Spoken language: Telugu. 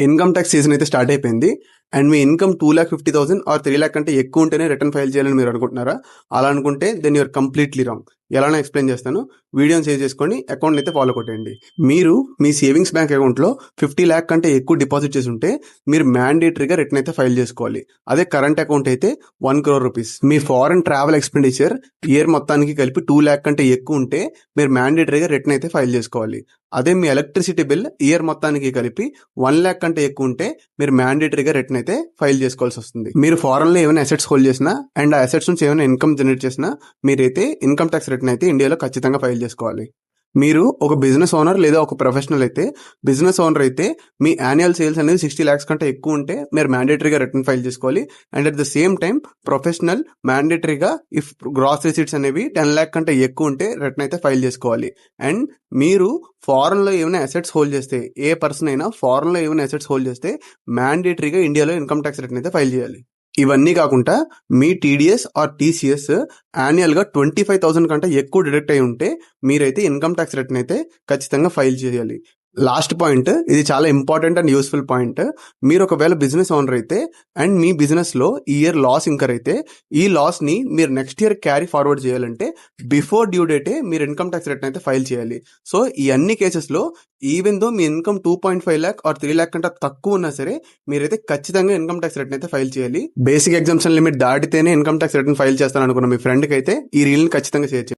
ఇన్కమ్ ట్యాక్స్ సీజన్ అయితే స్టార్ట్ అయిపోయింది అండ్ మీ ఇన్కమ్ 2,50,000 ఆర్ 3 lakh కంటే ఎక్కువ ఉంటేనే రిటర్న్ ఫైల్ చేయాలని మీరు అనుకుంటున్నారా? అలా అనుకుంటే దెన్ యూఆర్ కంప్లీట్లీ రాంగ్. ఎలానో ఎక్స్ప్లెయిన్ చేస్తాను. వీడియోని సేవ్ చేసుకొని అకౌంట్ అయితే ఫాలో కొట్టండి. మీరు మీ సేవింగ్స్ బ్యాంక్ అకౌంట్లో 50 lakh కంటే ఎక్కువ డిపాజిట్ చేసి ఉంటే మీరు మ్యాండేటరీగా రిటర్న్ అయితే ఫైల్ చేసుకోవాలి. అదే కరెంట్ అకౌంట్ అయితే 1 crore రూపీస్. మీ ఫారెన్ ట్రావెల్ ఎక్స్పెండిచర్ ఇయర్ మొత్తానికి కలిపి 2 lakh కంటే ఎక్కువ ఉంటే మీరు మ్యాండేటరీగా రిటర్న్ అయితే ఫైల్ చేసుకోవాలి. అదే మీ ఎలక్ట్రిసిటీ బిల్ ఇయర్ మొత్తానికి కలిపి 1 lakh కంటే ఎక్కువ ఉంటే మీరు మ్యాండేటరీగా రిటర్న్ అయితే ఫైల్ చేసుకోవాల్సి వస్తుంది. మీరు ఫారెన్ లో ఏమైనా అసెట్స్ హోల్డ్ చేసినా అండ్ ఆ అసెట్స్ నుంచి ఏమైనా ఇన్కమ్ జనరేట్ చేసినా మీరైతే ఇన్కమ్ ట్యాక్స్ రిటర్న్ అయితే ఇండియాలో ఖచ్చితంగా ఫైల్ చేసుకోవాలి. మీరు ఒక బిజినెస్ ఓనర్ లేదా ఒక ప్రొఫెషనల్ అయితే, బిజినెస్ ఓనర్ అయితే మీ యాన్యువల్ సేల్స్ అనేది 60 lakhs కంటే ఎక్కువ ఉంటే మీరు మ్యాండేటరీగా రిటర్న్ ఫైల్ చేసుకోవాలి. And at the same time professional మ్యాండేటరీగా ఇఫ్ గ్రాస్ రిసీట్స్ అనేవి 10 lakh కంటే ఎక్కువ ఉంటే రిటర్న్ అయితే ఫైల్ చేసుకోవాలి. అండ్ మీరు ఫారెన్ లో ఏమైనా అసెట్స్ హోల్డ్ చేస్తే, ఏ పర్సన్ అయినా ఫారెన్ లో ఏమైనా అసెట్స్ హోల్డ్ చేస్తే మ్యాండేటరీగా ఇండియాలో ఇన్కమ్ ట్యాక్స్ రిటర్న్ అయితే ఫైల్ చేయాలి. ఇవన్నీ కాకుండా మీ టీడీఎస్ ఆర్ టీసీఎస్ యాన్యువల్ గా 25,000 కంటే ఎక్కువ డిడక్ట్ అయి ఉంటే మీరైతే ఇన్కమ్ ట్యాక్స్ రిటర్న్ అయితే ఖచ్చితంగా ఫైల్ చేయాలి. లాస్ట్ పాయింట్, ఇది చాలా ఇంపార్టెంట్ అండ్ యూస్ఫుల్ పాయింట్. మీరు ఒకవేళ బిజినెస్ ఓనర్ అయితే అండ్ మీ బిజినెస్ లో ఈ ఇయర్ లాస్ ఇంకర్ అయితే ఈ లాస్ ని మీరు నెక్స్ట్ ఇయర్ క్యారీ ఫార్వర్డ్ చేయాలంటే బిఫోర్ డ్యూ డేటే మీరు ఇన్కమ్ ట్యాక్స్ రిటర్న్ అయితే ఫైల్ చేయాలి. సో ఈ అన్ని కేసెస్ లో ఈవెన్ దో మీ ఇన్కమ్ 2.5 lakh ఆర్ 3 lakh కంటే తక్కువ ఉన్నా సరే మీరైతే ఖచ్చితంగా ఇన్కమ్ ట్యాక్స్ రిటర్న్ అయితే ఫైల్ చేయాలి. బేసిక్ ఎగ్జామ్షన్ లిమిట్ దాటితేనే ఇన్కమ్ ట్యాక్స్ రిటర్న్ ఫైల్ చేస్తాను అనుకున్న మీ ఫ్రెండ్కి అయితే ఈ రీల్ ని ఖచ్చితంగా షేర్ చేయండి.